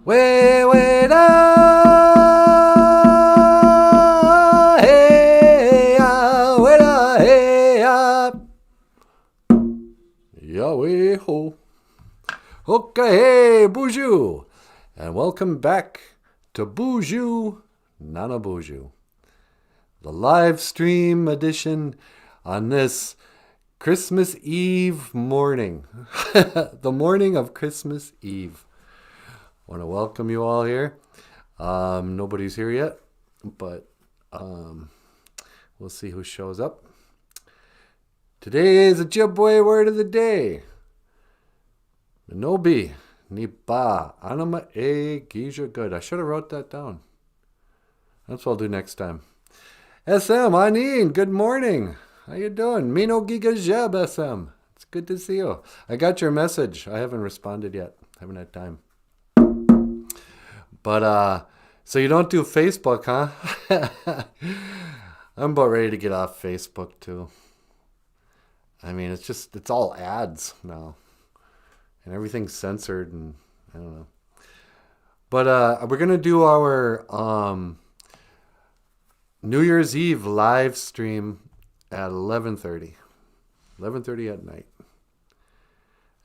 Way da, hey ya, way da, hey ya. Yahweh ho. Okay, hey, BOOZHOO. And welcome back to BOOZHOO NANABOOZHOO, the live stream edition on this Christmas Eve morning. The morning of Christmas Eve. I want to welcome you all here. Nobody's here yet, but we'll see who shows up. Today is Ojibwe word of the day. Nobi, Niba, Anama E Gija Good. I should have wrote that down. That's what I'll do next time. SM, Aneen, good morning. How you doing? Mino Giga Jeb, SM. It's good to see you. I got your message. I haven't responded yet. Haven't had time. But, so you don't do Facebook, huh? I'm about ready to get off Facebook, too. I mean, it's all ads now. And everything's censored, and I don't know. But we're going to do our New Year's Eve live stream at 11:30. 11:30 at night.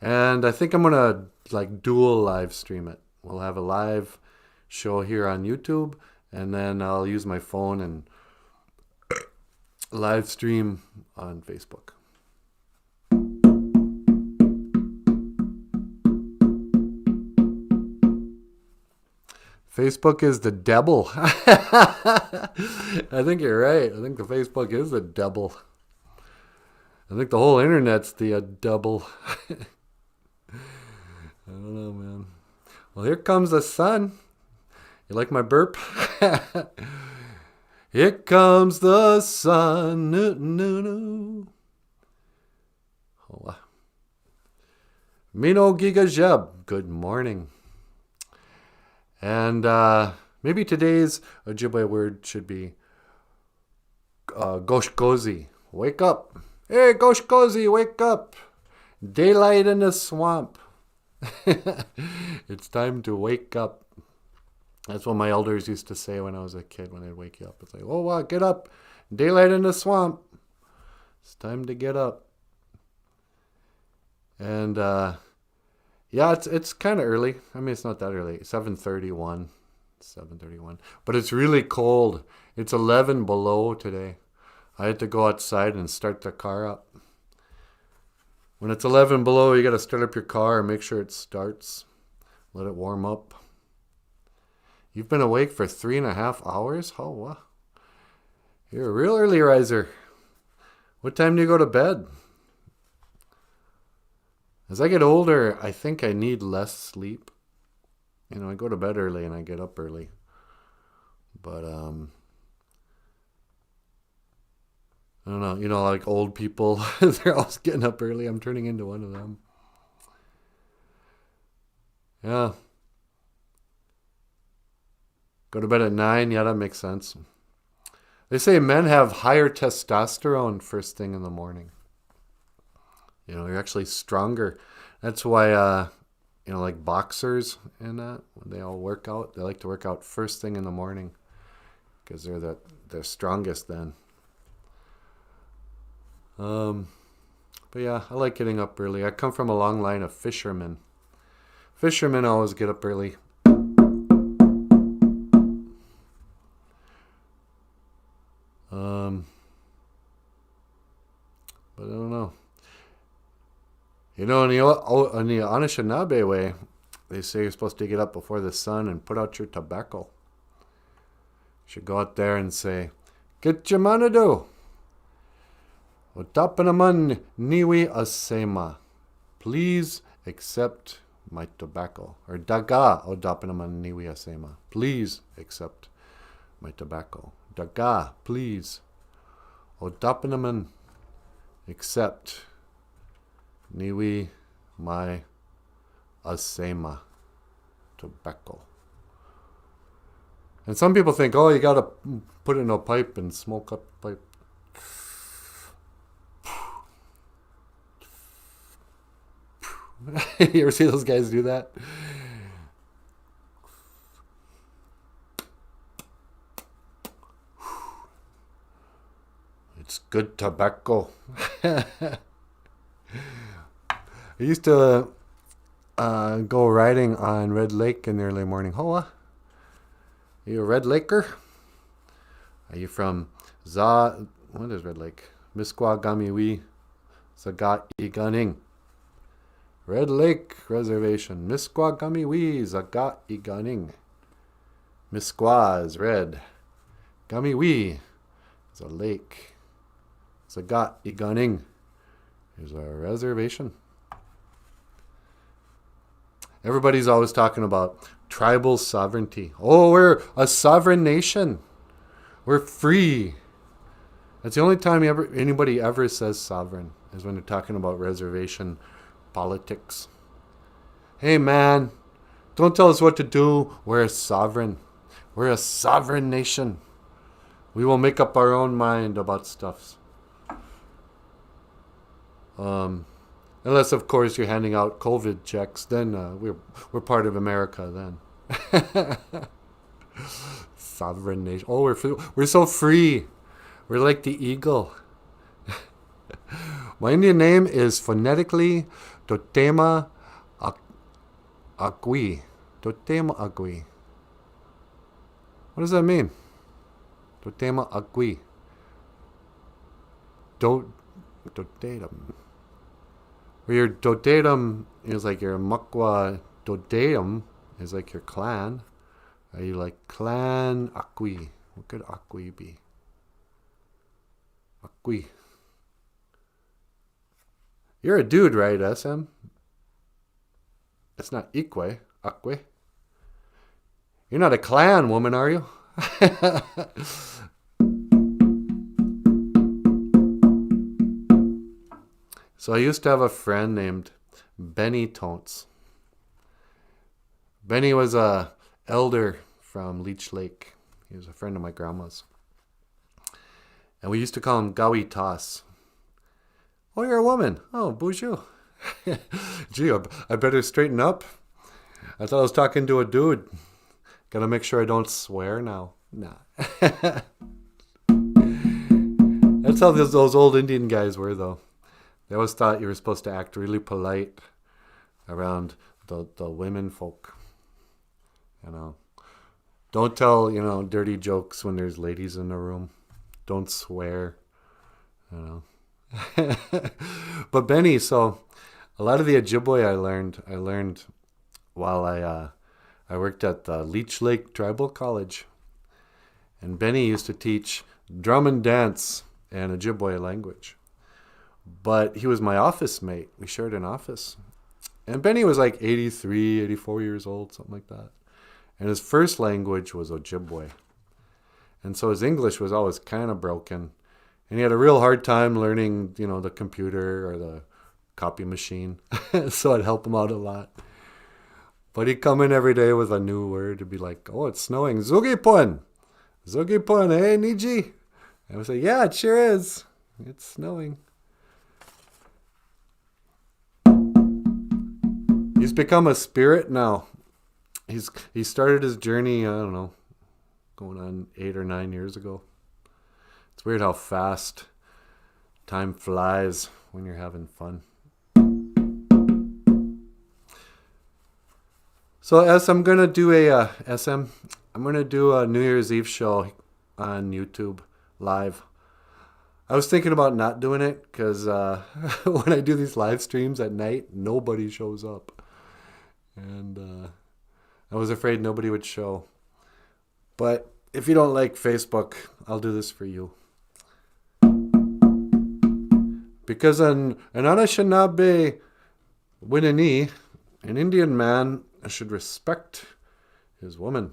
And I think I'm going to, dual live stream it. We'll have a live show here on YouTube, and then I'll use my phone and live stream on Facebook. Facebook is the devil. I think you're right. I think the Facebook is the devil. I think the whole internet's the devil. I don't know, man. Well, here comes the sun. You like my burp? Here comes the sun. Oh, Mino Giga Jeb. Good morning. And maybe today's Ojibwe word should be Goshkozi. Wake up. Hey, Goshkozi, wake up. Daylight in the swamp. It's time to wake up. That's what my elders used to say when I was a kid, when they'd wake you up. It's like, oh, wow, get up. Daylight in the swamp. It's time to get up. And, yeah, it's kind of early. I mean, it's not that early. 7:31. But it's really cold. It's 11 below today. I had to go outside and start the car up. When it's 11 below, you got to start up your car and make sure it starts. Let it warm up. You've been awake for 3.5 hours? Oh, wow. You're a real early riser. What time do you go to bed? As I get older, I think I need less sleep. You know, I go to bed early and I get up early. But, I don't know. You know, like old people, they're always getting up early. I'm turning into one of them. Yeah. Go to bed at 9. Yeah, that makes sense. They say men have higher testosterone first thing in the morning. You know, you're actually stronger. That's why, like boxers and that, when they all work out, they like to work out first thing in the morning because they're strongest then. But yeah, I like getting up early. I come from a long line of fishermen. Fishermen always get up early. But I don't know. You know, in the Anishinaabe way, they say you're supposed to get up before the sun and put out your tobacco. You should go out there and say, "Get your manado. Otapanaman niwi asema. Please accept my tobacco." Or daga odapanaman niwi asema. Please accept my tobacco. Daga, please. Odapanaman, accept niwi my asema, tobacco. And some people think, oh, you got to put it in a pipe and smoke up the pipe. You ever see those guys do that? It's good tobacco. I used to go riding on Red Lake in the early morning. Hoa, are you a Red Laker? Are you from what is Red Lake? Misquagamiwi, Zagat Iganing. Red Lake Reservation. Misquagamiwi, Zagat Iganing. Misqua is red. Gamiwi is a lake. Zagat Iganing is a reservation. Everybody's always talking about tribal sovereignty. Oh, we're a sovereign nation. We're free. That's the only time anybody ever says sovereign, is when they're talking about reservation politics. Hey man, don't tell us what to do. We're a sovereign. We're a sovereign nation. We will make up our own mind about stuffs. Unless, of course, you're handing out COVID checks, then we're part of America then. Sovereign nation. Oh, we're so free. We're like the eagle. My Indian name is phonetically Totema Agui. Totema Agui. What does that mean? Totema Agui. Dodatum. Where your dodatum is like your Makwa dodatum is like your clan. Are you like clan Akwi? What could Akwi be? Akwi. You're a dude, right, SM? It's not Ikwe, Akwe. You're not a clan woman, are you? So I used to have a friend named Benny Tontz. Benny was a elder from Leech Lake. He was a friend of my grandma's. And we used to call him Gawi Toss. Oh, you're a woman. Oh, BOOZHOO. Gee, I better straighten up. I thought I was talking to a dude. Gotta make sure I don't swear now. Nah. That's how those old Indian guys were, though. They always thought you were supposed to act really polite around the women folk. You know. Don't tell, dirty jokes when there's ladies in the room. Don't swear. You know. But Benny, so a lot of the Ojibwe I learned while I worked at the Leech Lake Tribal College. And Benny used to teach drum and dance and Ojibwe language. But he was my office mate. We shared an office. And Benny was like 83, 84 years old, something like that. And his first language was Ojibwe. And so his English was always kind of broken. And he had a real hard time learning, the computer or the copy machine. So I'd help him out a lot. But he'd come in every day with a new word to be like, oh, it's snowing. Zugipun. Zugipun, hey, Niji? And I would say, yeah, it sure is. It's snowing. He's become a spirit now. He started his journey, I don't know, going on 8 or 9 years ago. It's weird how fast time flies when you're having fun. So I'm gonna do a New Year's Eve show on YouTube live. I was thinking about not doing it because when I do these live streams at night, nobody shows up. And I was afraid nobody would show. But if you don't like Facebook, I'll do this for you. Because an Anishinaabe Winani, an Indian man, should respect his woman.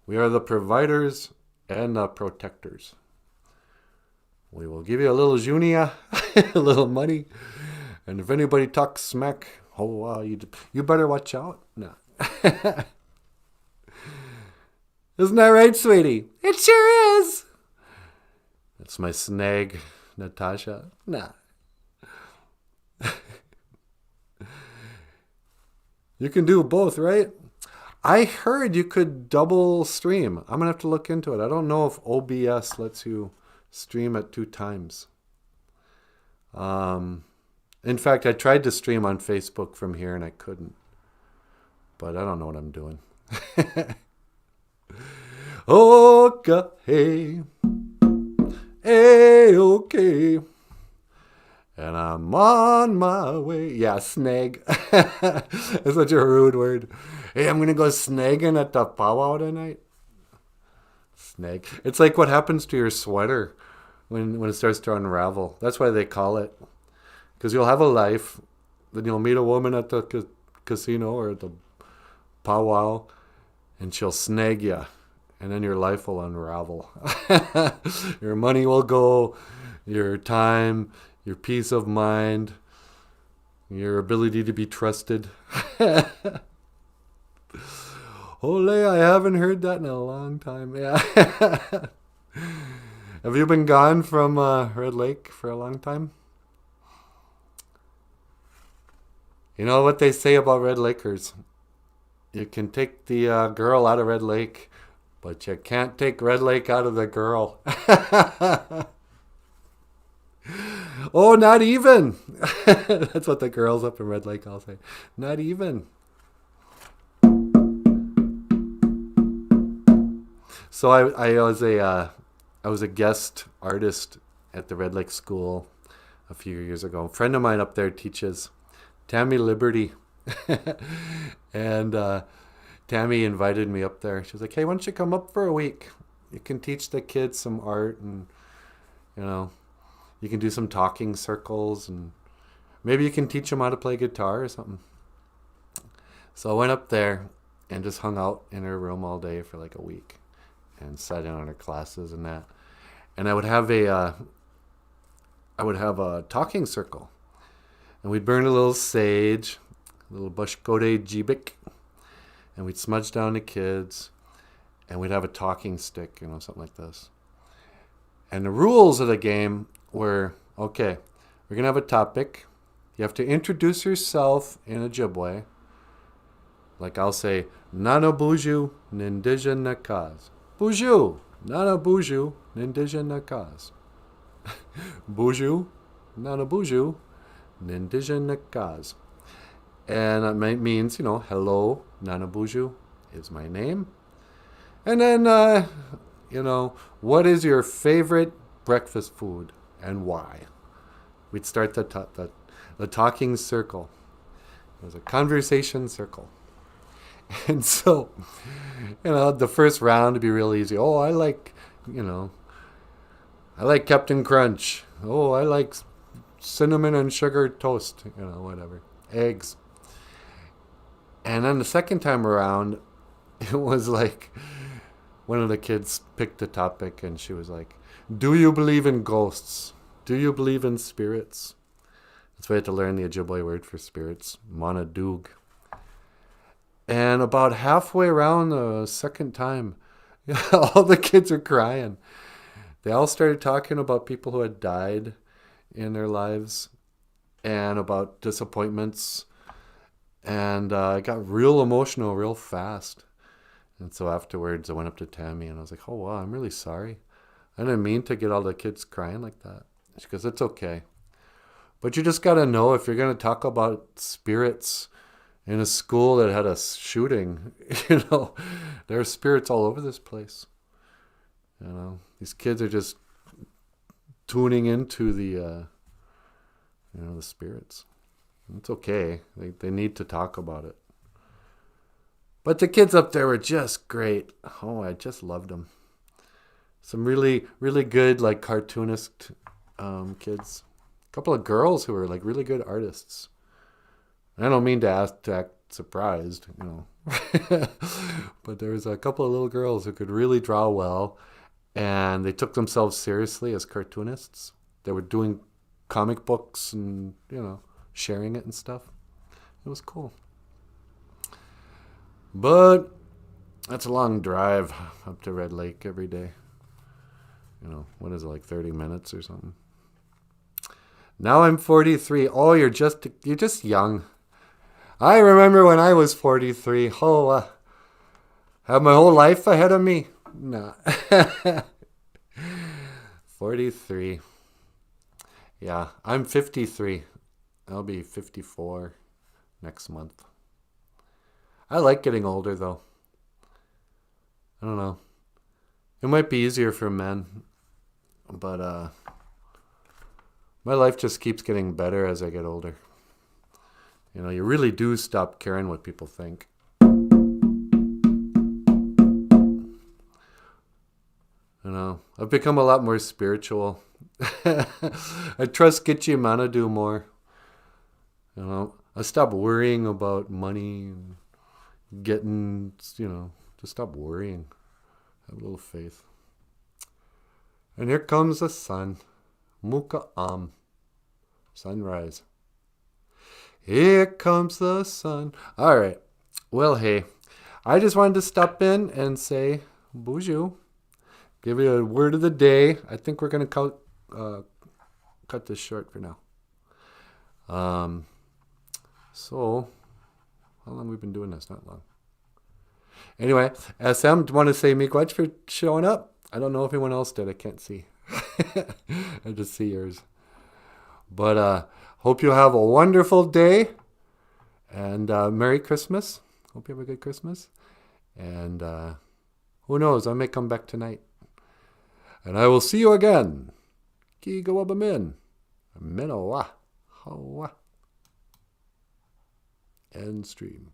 We are the providers and the protectors. We will give you a little junia, a little money. And if anybody talks smack, you better watch out. No. Isn't that right, sweetie? It sure is. That's my snag, Natasha. Nah. You can do both, right? I heard you could double stream. I'm going to have to look into it. I don't know if OBS lets you stream at 2 times. In fact, I tried to stream on Facebook from here and I couldn't. But I don't know what I'm doing. Okay. Hey, okay. And I'm on my way. Yeah, snag. That's such a rude word. Hey, I'm going to go snagging at the powwow tonight. Snag. It's like what happens to your sweater when it starts to unravel. That's why they call it. Because you'll have a life. Then you'll meet a woman at the casino or at the powwow. And she'll snag you. And then your life will unravel. Your money will go. Your time. Your peace of mind. Your ability to be trusted. Ole, I haven't heard that in a long time. Yeah. Have you been gone from Red Lake for a long time? You know what they say about Red Lakers? You can take the girl out of Red Lake, but you can't take Red Lake out of the girl. Oh, not even. That's what the girls up in Red Lake all say. Not even. So I was a guest artist at the Red Lake School a few years ago. A friend of mine up there teaches, Tammy Liberty. And Tammy invited me up there. She was like, hey, why don't you come up for a week? You can teach the kids some art and, you know, you can do some talking circles and maybe you can teach them how to play guitar or something. So I went up there and just hung out in her room all day for like a week and sat in on her classes and that. And I would have a talking circle. And we'd burn a little sage, a little OJIBWE, and we'd smudge down the kids, and we'd have a talking stick, you know, something like this. And the rules of the game were, okay, we're going to have a topic. You have to introduce yourself in Ojibwe. Like I'll say, Nanaboozhoo Nindijanakaz. Boozhoo, Nanaboozhoo Nindijanakaz. Boozhoo, Nanaboozhoo Nindijanakaz. And that means, you know, hello, Nanaboozhoo is my name. And then, you know, what is your favorite breakfast food and why? We'd start the talking circle. It was a conversation circle. And so, you know, the first round would be real easy. Oh, I like Captain Crunch. Oh, I like cinnamon and sugar toast, you know, whatever. Eggs. And then the second time around, it was like one of the kids picked a topic and she was like, do you believe in ghosts? Do you believe in spirits? That's why I had to learn the Ojibwe word for spirits, Manadug. And about halfway around the second time, all the kids are crying. They all started talking about people who had died in their lives and about disappointments. And I got real emotional real fast. And so afterwards, I went up to Tammy and I was like, oh, wow, I'm really sorry. I didn't mean to get all the kids crying like that. She goes, it's okay. But you just got to know if you're going to talk about spirits in a school that had a shooting, you know, there are spirits all over this place. You know, these kids are just tuning into the spirits. It's okay. They need to talk about it. But the kids up there were just great. Oh, I just loved them. Some really, really good, like, cartoonist kids. A couple of girls who were, like, really good artists. I don't mean to act surprised, you know. But there was a couple of little girls who could really draw well. And they took themselves seriously as cartoonists. They were doing comic books and, you know, sharing it and stuff. It was cool. But that's a long drive up to Red Lake every day. You know, what is it, like 30 minutes or something? Now I'm 43. Oh, you're just young. I remember when I was 43. Oh, have my whole life ahead of me? Nah. 43. Yeah, I'm 53. I'll be 54 next month. I like getting older, though. I don't know. It might be easier for men, but my life just keeps getting better as I get older. You know, you really do stop caring what people think. You know, I've become a lot more spiritual. I trust Gitche Manadu more. You know, I stopped worrying about money and getting, just stop worrying. Have a little faith. And here comes the sun. Muka Am. Sunrise. Here comes the sun. All right. Well, hey, I just wanted to stop in and say BOOZHOO. Give you a word of the day. I think we're going to cut this short for now. So, how long have we been doing this? Not long. Anyway, SM, want to say miigwech for showing up? I don't know if anyone else did. I can't see. I just see yours. But hope you have a wonderful day. And Merry Christmas. Hope you have a good Christmas. And who knows? I may come back tonight. And I will see you again. Ki gawabamin. Minowa. Hawa. End stream.